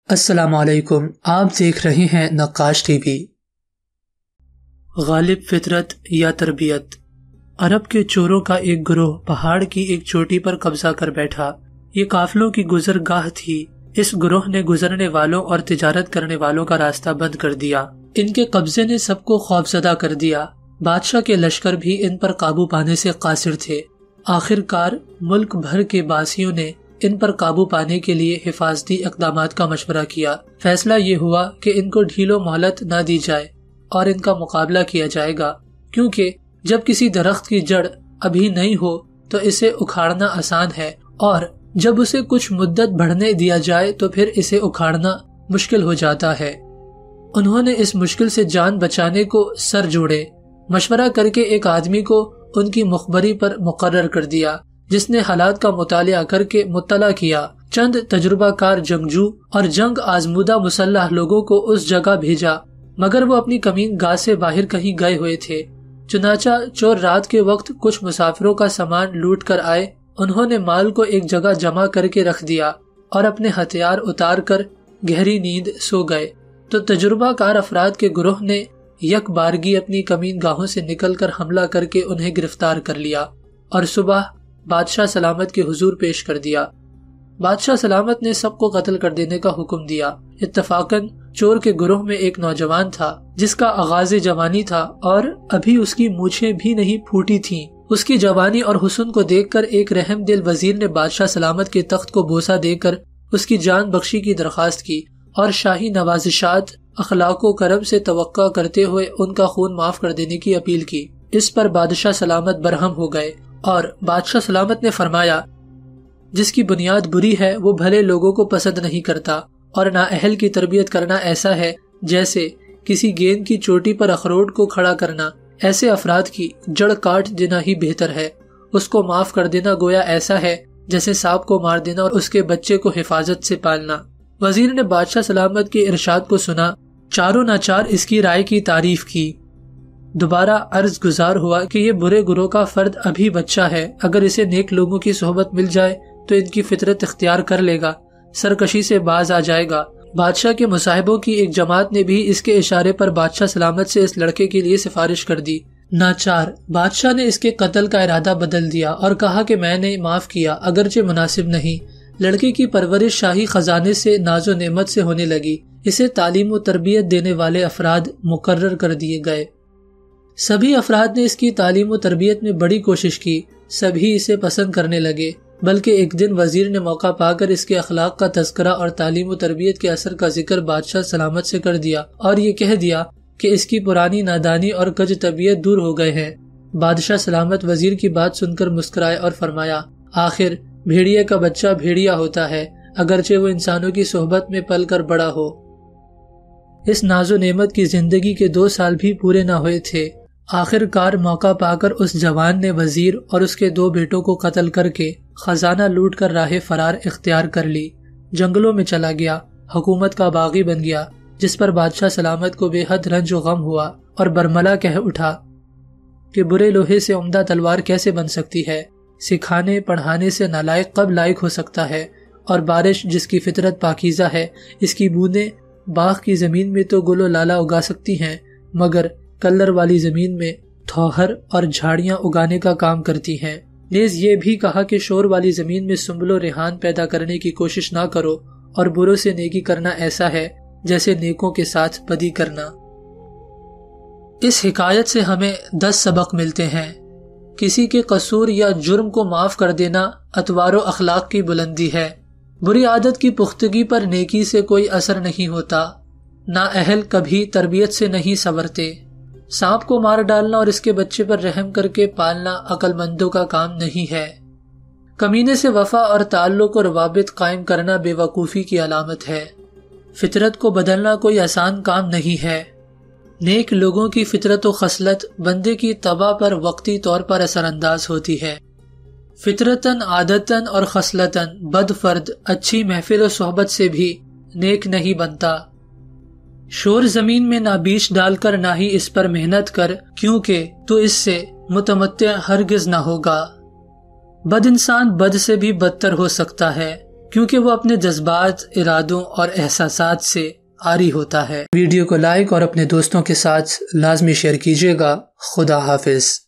السلام علیکم، آپ دیکھ رہے ہیں نقاش ٹی وی۔ غالب فطرت یا تربیت۔ عرب کے چوروں کا ایک گروہ پہاڑ کی ایک چوٹی پر قبضہ کر بیٹھا۔ یہ قافلوں کی گزرگاہ تھی۔ اس گروہ نے گزرنے والوں اور تجارت کرنے والوں کا راستہ بند کر دیا۔ ان کے قبضے نے سب کو خوفزدہ کر دیا۔ بادشاہ کے لشکر بھی ان پر قابو پانے سے قاصر تھے۔ آخر کار ملک بھر کے باسیوں نے ان پر قابو پانے کے لیے حفاظتی اقدامات کا مشورہ کیا۔ فیصلہ یہ ہوا کہ ان کو ڈھیل و مہلت نہ دی جائے اور ان کا مقابلہ کیا جائے گا، کیونکہ جب کسی درخت کی جڑ ابھی نہیں ہو تو اسے اکھاڑنا آسان ہے، اور جب اسے کچھ مدت بڑھنے دیا جائے تو پھر اسے اکھاڑنا مشکل ہو جاتا ہے۔ انہوں نے اس مشکل سے جان بچانے کو سر جوڑے، مشورہ کر کے ایک آدمی کو ان کی مخبری پر مقرر کر دیا، جس نے حالات کا مطالعہ کر کے مطلع کیا۔ چند تجربہ کار جنگجو اور جنگ آزمودہ مسلح لوگوں کو اس جگہ بھیجا، مگر وہ اپنی کمین گاہ سے باہر کہیں گئے ہوئے تھے۔ چنانچہ چور رات کے وقت کچھ مسافروں کا سامان لوٹ کر آئے۔ انہوں نے مال کو ایک جگہ جمع کر کے رکھ دیا اور اپنے ہتھیار اتار کر گہری نیند سو گئے۔ تو تجربہ کار افراد کے گروہ نے یک بارگی اپنی کمین گاہوں سے نکل کر حملہ کر کے انہیں گرفتار کر لیا اور صبح بادشاہ سلامت کے حضور پیش کر دیا۔ بادشاہ سلامت نے سب کو قتل کر دینے کا حکم دیا۔ اتفاقاً چور کے گروہ میں ایک نوجوان تھا جس کا آغاز جوانی تھا اور ابھی اس کی مونچھیں بھی نہیں پھوٹی تھیں۔ اس کی جوانی اور حسن کو دیکھ کر ایک رحم دل وزیر نے بادشاہ سلامت کے تخت کو بوسہ دے کر اس کی جان بخشی کی درخواست کی اور شاہی نوازشات اخلاق و کرم سے توقع کرتے ہوئے ان کا خون معاف کر دینے کی اپیل کی۔ اس پر بادشاہ سلامت برہم ہو گئے اور بادشاہ سلامت نے فرمایا، جس کی بنیاد بری ہے وہ بھلے لوگوں کو پسند نہیں کرتا، اور نااہل کی تربیت کرنا ایسا ہے جیسے کسی گیند کی چوٹی پر اخروٹ کو کھڑا کرنا۔ ایسے افراد کی جڑ کاٹ دینا ہی بہتر ہے۔ اس کو معاف کر دینا گویا ایسا ہے جیسے سانپ کو مار دینا اور اس کے بچے کو حفاظت سے پالنا۔ وزیر نے بادشاہ سلامت کے ارشاد کو سنا، چاروں ناچار اس کی رائے کی تعریف کی۔ دوبارہ عرض گزار ہوا کہ یہ برے گروہ کا فرد ابھی بچہ ہے، اگر اسے نیک لوگوں کی صحبت مل جائے تو ان کی فطرت اختیار کر لے گا، سرکشی سے باز آ جائے گا۔ بادشاہ کے مصاحبوں کی ایک جماعت نے بھی اس کے اشارے پر بادشاہ سلامت سے اس لڑکے کے لیے سفارش کر دی۔ ناچار بادشاہ نے اس کے قتل کا ارادہ بدل دیا اور کہا کہ میں نے معاف کیا، اگرچہ مناسب نہیں۔ لڑکے کی پرورش شاہی خزانے سے ناز و نعمت سے ہونے لگی۔ اسے تعلیم و تربیت دینے والے افراد مقرر کر دیے گئے۔ سبھی افراد نے اس کی تعلیم و تربیت میں بڑی کوشش کی، سبھی اسے پسند کرنے لگے، بلکہ ایک دن وزیر نے موقع پا کر اس کے اخلاق کا تذکرہ اور تعلیم و تربیت کے اثر کا ذکر بادشاہ سلامت سے کر دیا اور یہ کہہ دیا کہ اس کی پرانی نادانی اور کج طبیعت دور ہو گئے ہیں۔ بادشاہ سلامت وزیر کی بات سن کر مسکرائے اور فرمایا، آخر بھیڑیے کا بچہ بھیڑیا ہوتا ہے، اگرچہ وہ انسانوں کی صحبت میں پل کر بڑا ہو۔ اس ناز و نعمت کی زندگی کے 2 سال بھی پورے نہ ہوئے تھے۔ آخر کار موقع پا کر اس جوان نے وزیر اور اس کے 2 بیٹوں کو قتل کر کے خزانہ لوٹ کر راہ فرار اختیار کر لی، جنگلوں میں چلا گیا، حکومت کا باغی بن گیا، جس پر بادشاہ سلامت کو بے حد رنج و غم ہوا اور برملا کہہ اٹھا کہ برے لوہے سے عمدہ تلوار کیسے بن سکتی ہے، سکھانے پڑھانے سے نالائق کب لائق ہو سکتا ہے، اور بارش جس کی فطرت پاکیزہ ہے، اس کی بوندیں باغ کی زمین میں تو گل و لالا اگا سکتی ہیں، مگر کلر والی زمین میں تھوہر اور جھاڑیاں اگانے کا کام کرتی ہیں۔ نیز یہ بھی کہا کہ شور والی زمین میں سنبل و ریحان پیدا کرنے کی کوشش نہ کرو، اور بروں سے نیکی کرنا ایسا ہے جیسے نیکوں کے ساتھ بدی کرنا۔ اس حکایت سے ہمیں 10 سبق ملتے ہیں۔ کسی کے قصور یا جرم کو معاف کر دینا اطوار و اخلاق کی بلندی ہے۔ بری عادت کی پختگی پر نیکی سے کوئی اثر نہیں ہوتا۔ نااہل کبھی تربیت سے نہیں سنورتے۔ سانپ کو مار ڈالنا اور اس کے بچے پر رحم کر کے پالنا عقل مندوں کا کام نہیں ہے۔ کمینے سے وفا اور تعلق اور روابط قائم کرنا بے وقوفی کی علامت ہے۔ فطرت کو بدلنا کوئی آسان کام نہیں ہے۔ نیک لوگوں کی فطرت و خصلت بندے کی طبع پر وقتی طور پر اثر انداز ہوتی ہے۔ فطرتاً، عادتاً اور خصلتاً بد فرد اچھی محفل و صحبت سے بھی نیک نہیں بنتا۔ شور زمین میں نہ بیج ڈال کر نہ ہی اس پر محنت کر، کیونکہ تو اس سے متمتع ہرگز نہ ہوگا۔ بد انسان بد سے بھی بدتر ہو سکتا ہے، کیونکہ وہ اپنے جذبات، ارادوں اور احساسات سے عاری ہوتا ہے۔ ویڈیو کو لائک اور اپنے دوستوں کے ساتھ لازمی شیئر کیجیے گا۔ خدا حافظ۔